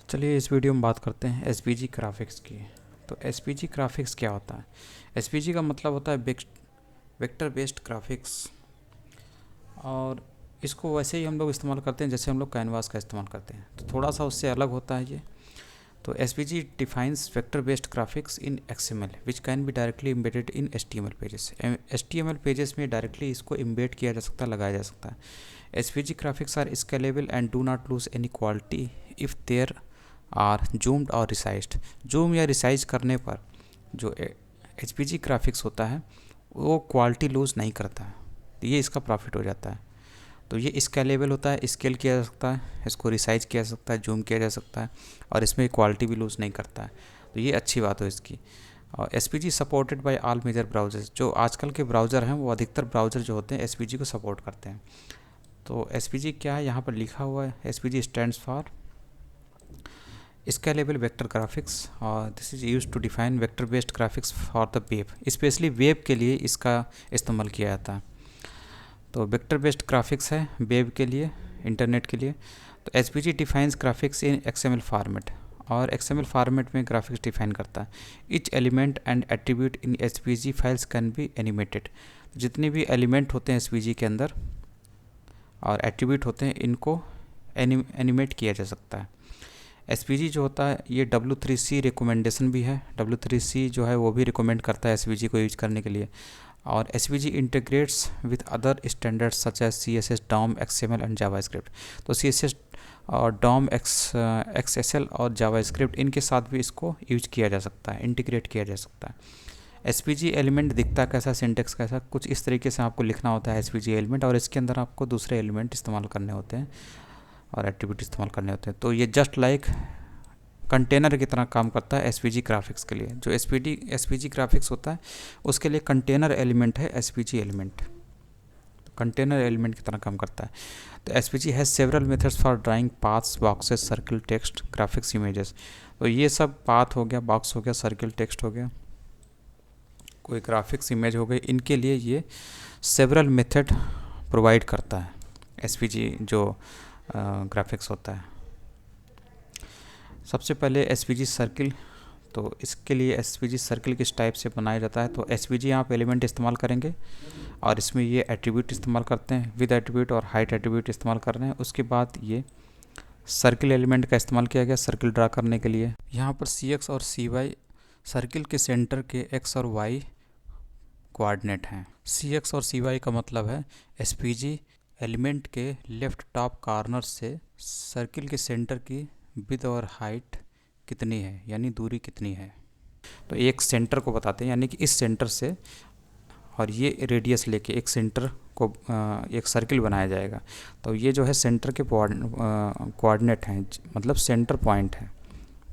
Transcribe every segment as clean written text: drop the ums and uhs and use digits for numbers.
चलिए इस वीडियो में बात करते हैं एसवीजी ग्राफिक्स की। तो एसवीजी ग्राफिक्स क्या होता है? एसवीजी का मतलब होता है वेक्टर बेस्ड ग्राफिक्स, और इसको वैसे ही हम लोग इस्तेमाल करते हैं जैसे हम लोग कैनवास का इस्तेमाल करते हैं, तो थोड़ा सा उससे अलग होता है ये। तो SVG defines vector based graphics in XML which can be directly embedded in HTML pages. HTML pages में डायरेक्टली इसको एम्बेड किया जा सकता है, लगाया जा सकता है। SVG graphics are scalable and do not lose any quality if there are zoomed or resized. Zoom या रिसाइज करने पर जो एचवीजी ग्राफिक्स होता है वो क्वालिटी लूज़ नहीं करता है, तो ये इसका प्रॉफिट हो जाता है। तो ये स्केलेबल होता है, स्केल किया जा सकता है, इसको रिसाइज किया जा सकता है, जूम किया जा सकता है, और इसमें क्वालिटी भी लूज़ नहीं करता है। तो ये अच्छी बात हो इसकी। और SVG supported by all major browsers. जो आजकल के ब्राउज़र हैं वो अधिकतर ब्राउज़र जो होते हैं एसवीजी को सपोर्ट करते हैं। तो एसवीजी क्या है, यहाँ पर लिखा हुआ है SVG stands for scalable vector graphics, और this is use to define vector based graphics for the web. Specially web के लिए इसका इस्तेमाल किया जाता है। तो वेक्टर बेस्ड ग्राफिक्स है वेब के लिए, इंटरनेट के लिए। तो SVG defines graphics in XML format, और एक्सएमएल फॉर्मेट में ग्राफिक्स डिफाइन करता है। Each element and attribute in SVG files can be animated. जितने भी एलिमेंट होते हैं एसवीजी के अंदर और एट्रीब्यूट होते हैं, इनको एनिमेट किया जा सकता है। एसवीजी जो होता है ये W3C रिकमेंडेशन भी है। W3C जो है वो भी रिकमेंड करता है एसवीजी को यूज करने के लिए। और SVG integrates with other standards such as CSS, DOM, XML and JavaScript. तो CSS और DOM, XSL और जावास्क्रिप्ट इनके साथ भी इसको यूज किया जा सकता है, इंटीग्रेट किया जा सकता है। एसवीजी एलिमेंट दिखता कैसा, सिंटेक्स कैसा, कुछ इस तरीके से आपको लिखना होता है एसवीजी एलिमेंट, और इसके अंदर आपको दूसरे एलिमेंट इस्तेमाल करने होते हैं और एट्रीब्यूट इस्तेमाल करने होते हैं। तो ये जस्ट लाइक कंटेनर की तरह काम करता है एसवीजी ग्राफिक्स के लिए। जो एसवीजी ग्राफिक्स होता है उसके लिए कंटेनर एलिमेंट है एसवीजी एलिमेंट, कंटेनर एलिमेंट की तरह काम करता है। तो SVG has several methods for drawing paths, boxes, circle, text, graphics, images. तो ये सब पाथ हो गया, बॉक्स हो गया, सर्किल, टेक्स्ट हो गया, कोई ग्राफिक्स इमेज हो गई, इनके लिए ये सेवरल मेथड प्रोवाइड करता है एसवीजी जो ग्राफिक्स होता है। सबसे पहले एसवीजी सर्किल। तो इसके लिए एसवीजी सर्किल किस टाइप से बनाया जाता है? तो एसवीजी आप एलिमेंट इस्तेमाल करेंगे और इसमें ये एट्रीब्यूट इस्तेमाल करते हैं, विद एट्रीब्यूट और हाइट एट्रीब्यूट इस्तेमाल कर रहे हैं। उसके बाद ये सर्किल एलिमेंट का इस्तेमाल किया गया सर्किल ड्रा करने के लिए। यहाँ पर CX और CY सर्किल के सेंटर के X और Y कोऑर्डिनेट हैं। CX और CY का मतलब है एसवीजी एलिमेंट के लेफ़्ट टॉप कॉर्नर से सर्किल के सेंटर की विड्थ और हाइट कितनी है, यानी दूरी कितनी है। तो एक सेंटर को बताते हैं, यानी कि इस सेंटर से और ये रेडियस लेके एक सेंटर को एक सर्किल बनाया जाएगा। तो ये जो है सेंटर के कोऑर्डिनेट हैं, मतलब सेंटर पॉइंट है।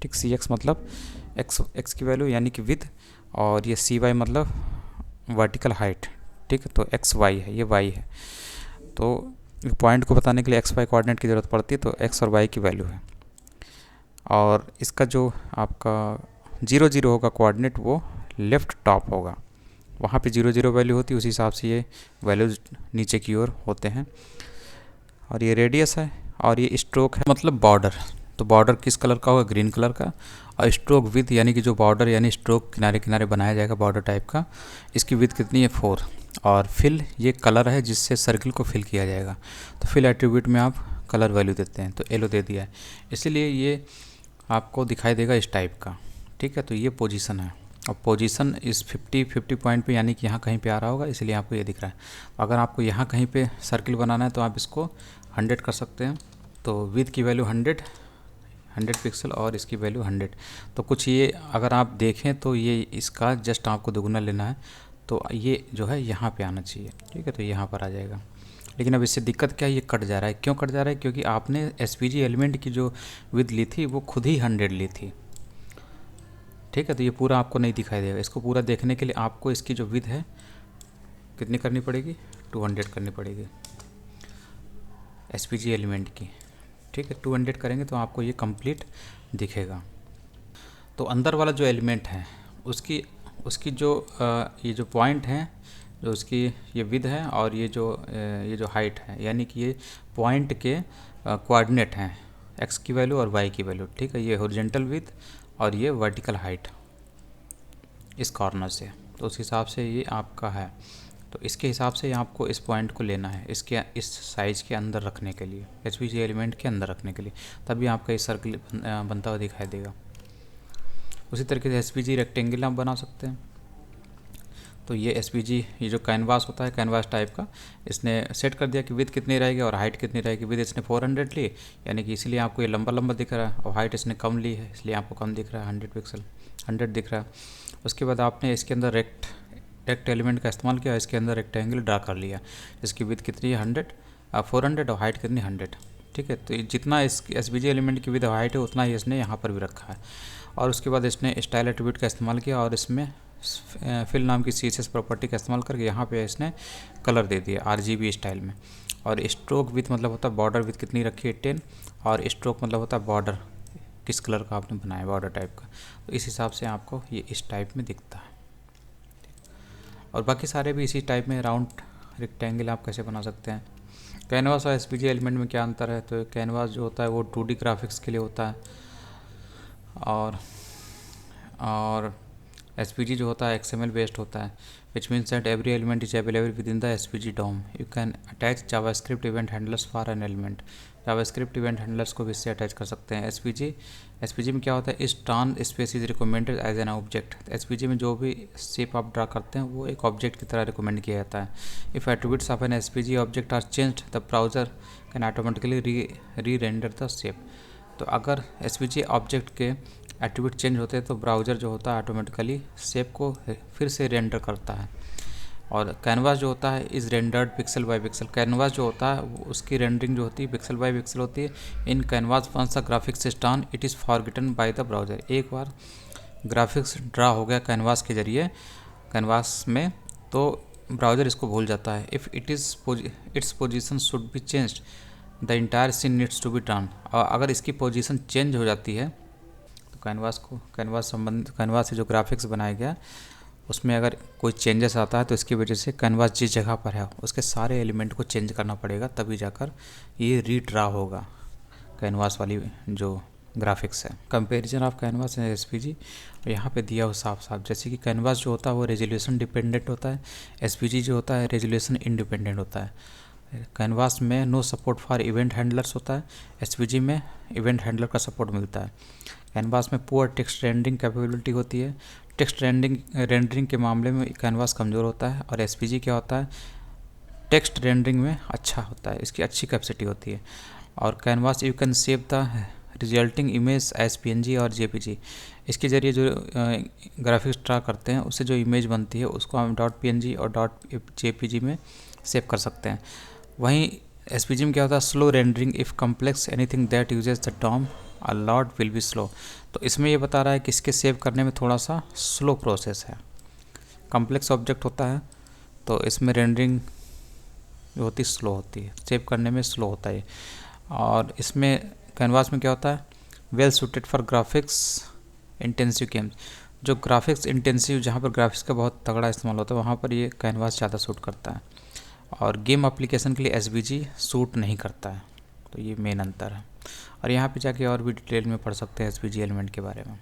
ठीक, CX मतलब x की वैल्यू यानी कि विड्थ, और ये CY मतलब वर्टिकल हाइट। ठीक है, तो XY है, ये Y है। तो पॉइंट को बताने के लिए XY कोऑर्डिनेट की ज़रूरत पड़ती है, तो X और Y की वैल्यू है। और इसका जो आपका 0 0 होगा कोऑर्डिनेट, वो लेफ़्ट टॉप होगा, वहाँ पे 0 0 वैल्यू होती है, उसी हिसाब से ये वैल्यूज नीचे की ओर होते हैं। और ये रेडियस है, और ये स्ट्रोक है मतलब बॉर्डर। तो बॉर्डर किस कलर का होगा? ग्रीन कलर का। और स्ट्रोक विथ यानी कि जो बॉर्डर यानी स्ट्रोक किनारे किनारे बनाया जाएगा बॉर्डर टाइप का, इसकी विथ कितनी है? 4। और फिल ये कलर है जिससे सर्किल को फिल किया जाएगा। तो फिल एट्रीब्यूट में आप कलर वैल्यू देते हैं, तो येलो दे दिया है, इसलिए ये आपको दिखाई देगा इस टाइप का। ठीक है, तो ये पोजीशन है, और पोजीशन इस 50 पॉइंट पे यानी कि यहाँ कहीं पे आ रहा होगा, इसलिए आपको ये दिख रहा है। अगर आपको यहाँ कहीं पे सर्किल बनाना है तो आप इसको 100 कर सकते हैं। तो विड्थ की वैल्यू 100 पिक्सल और इसकी वैल्यू 100। तो कुछ ये अगर आप देखें तो ये इसका जस्ट आपको दोगुना लेना है, तो ये जो है यहाँ पे आना चाहिए। ठीक है, तो यहाँ पर आ जाएगा। लेकिन अब इससे दिक्कत क्या है, ये कट जा रहा है। क्यों कट जा रहा है? क्योंकि आपने एसवीजी एलिमेंट की जो विड्थ ली थी वो खुद ही 100 ली थी। ठीक है, तो ये पूरा आपको नहीं दिखाई देगा। इसको पूरा देखने के लिए आपको इसकी जो विड्थ है कितनी करनी पड़ेगी? 200 करनी पड़ेगी एसवीजी एलिमेंट की। ठीक है, 200 करेंगे तो आपको ये कंप्लीट दिखेगा। तो अंदर वाला जो एलिमेंट है उसकी जो ये जो पॉइंट है, जो उसकी ये विड्थ है, और ये जो हाइट है, यानी कि ये पॉइंट के कोऑर्डिनेट हैं। एक्स की वैल्यू और वाई की वैल्यू, ठीक है। ये हॉरिजॉन्टल विड्थ और ये वर्टिकल हाइट इस कॉर्नर से, तो उस हिसाब से ये आपका है। तो इसके हिसाब से आपको इस पॉइंट को लेना है इसके इस साइज़ के अंदर रखने के लिए, एसवीजी एलिमेंट के अंदर रखने के लिए, तभी आपका इस सर्कल बनता हुआ दिखाई देगा। उसी तरीके से एसवीजी रेक्टेंगल आप बना सकते हैं। तो ये एसवीजी, ये जो कैनवास होता है कैनवास टाइप का, इसने सेट कर दिया कि विड्थ कितनी रहेगी और हाइट कितनी रहेगी। विड्थ इसने 400 ली, यानी कि इसीलिए आपको ये लंबा लंबा दिख रहा है, और हाइट इसने कम ली है इसलिए आपको कम दिख रहा है, 100 पिक्सल 100 दिख रहा है। उसके बाद आपने इसके अंदर रेक्ट एलिमेंट का इस्तेमाल किया, इसके अंदर रेक्टेंगल ड्रा कर लिया, इसकी विड्थ कितनी है 400 और हाइट कितनी 100, ठीक है। तो जितना इस एसवीजी एलिमेंट की विड्थ हाइट है उतना ही इसने यहाँ पर भी रखा है। और उसके बाद इसने स्टाइल एट्रीब्यूट का इस्तेमाल किया और इसमें फिल नाम की CSS प्रॉपर्टी का इस्तेमाल करके यहाँ पे इसने कलर दे दिया RGB स्टाइल में। और स्ट्रोक विथ मतलब होता है बॉर्डर विथ कितनी रखी है 10, और स्ट्रोक मतलब होता है बॉर्डर किस कलर का आपने बनाया बॉर्डर टाइप का। तो इस हिसाब से आपको ये इस टाइप में दिखता है। और बाकी सारे भी इसी टाइप में राउंड रेक्टेंगल आप कैसे बना सकते हैं। कैनवास और एसवीजी एलिमेंट में क्या अंतर है, तो कैनवास जो होता है वो 2D ग्राफिक्स के लिए होता है, और एसवीजी जो होता है XML बेस्ड होता है, which means that every element is available with in the SVG DOM। You can attach JavaScript event handlers for an element. JavaScript event handlers को भी इससे अटैच कर सकते हैं। एसवीजी में क्या होता है, इस trans space is recommended as an object. SVG में जो भी शेप आप ड्रा करते हैं वो एक ऑब्जेक्ट की तरह रिकमेंड किया जाता है। If attributes of an SVG object are changed the browser can automatically re render the shape. तो अगर एसवीजी ऑब्जेक्ट के एट्रीब्यूट चेंज होते हैं तो ब्राउज़र जो होता है ऑटोमेटिकली शेप को फिर से रेंडर करता है। और कैनवास जो होता है is rendered pixel by pixel. Canvas जो होता है उसकी रेंडरिंग जो होती है पिक्सल बाय पिक्सल होती है। In canvas once the graphics is done it is forgotten by the browser. एक बार ग्राफिक्स ड्रा हो गया कैनवास के जरिए कैनवास में, तो ब्राउज़र इसको भूल जाता है। If its position should be changed the entire scene needs to be done. और अगर इसकी पोजीशन चेंज हो जाती है तो कैनवास से जो ग्राफिक्स बनाया गया उसमें अगर कोई चेंजेस आता है तो इसकी वजह से कैनवास जिस जगह पर है उसके सारे एलिमेंट को चेंज करना पड़ेगा, तभी जाकर ये रीड्रा होगा कैनवास वाली जो ग्राफिक्स है। Comparison of canvas and SVG यहाँ पे दिया हो साफ साफ, जैसे कि कैनवास जो होता है वो रेजोल्यूशन डिपेंडेंट होता है, एसवीजी जो होता है रेजोल्यूशन इंडिपेंडेंट होता है। कैनवास में no support for event handlers होता है, एसवीजी में इवेंट हैंडलर का सपोर्ट मिलता है। कैनवास में पुअर टेक्स्ट रेंडरिंग कैपेबिलिटी होती है, टेक्स्ट रेंडरिंग के मामले में कैनवास कमज़ोर होता है। और एसवीजी क्या होता है, टेक्स्ट रेंडरिंग में अच्छा होता है, इसकी अच्छी कैपेसिटी होती है। और canvas you can save the resulting image as PNG or JPG। इसके ज़रिए जो ग्राफिक्स ड्रा करते हैं उससे जो इमेज बनती है उसको हम .png और .jpg में सेव कर सकते हैं। वहीं एसवीजी में क्या होता है, slow rendering if complex anything that uses the DOM a lot will be slow. तो इसमें ये बता रहा है कि इसके सेव करने में थोड़ा सा स्लो प्रोसेस है, कम्प्लेक्स ऑब्जेक्ट होता है तो इसमें रेंडरिंग जो होती है स्लो होती है, सेव करने में स्लो होता है। और इसमें कैनवास में क्या होता है, well suited for graphics intensive games. जो ग्राफिक्स इंटेंसिव जहाँ पर ग्राफिक्स का बहुत तगड़ा इस्तेमाल होता है वहाँ पर ये कैनवास ज़्यादा सूट करता है, और गेम एप्लीकेशन के लिए एसवीजी सूट नहीं करता है। तो ये मेन अंतर है। और यहाँ पे जाके और भी डिटेल में पढ़ सकते हैं एसवीजी एलिमेंट के बारे में।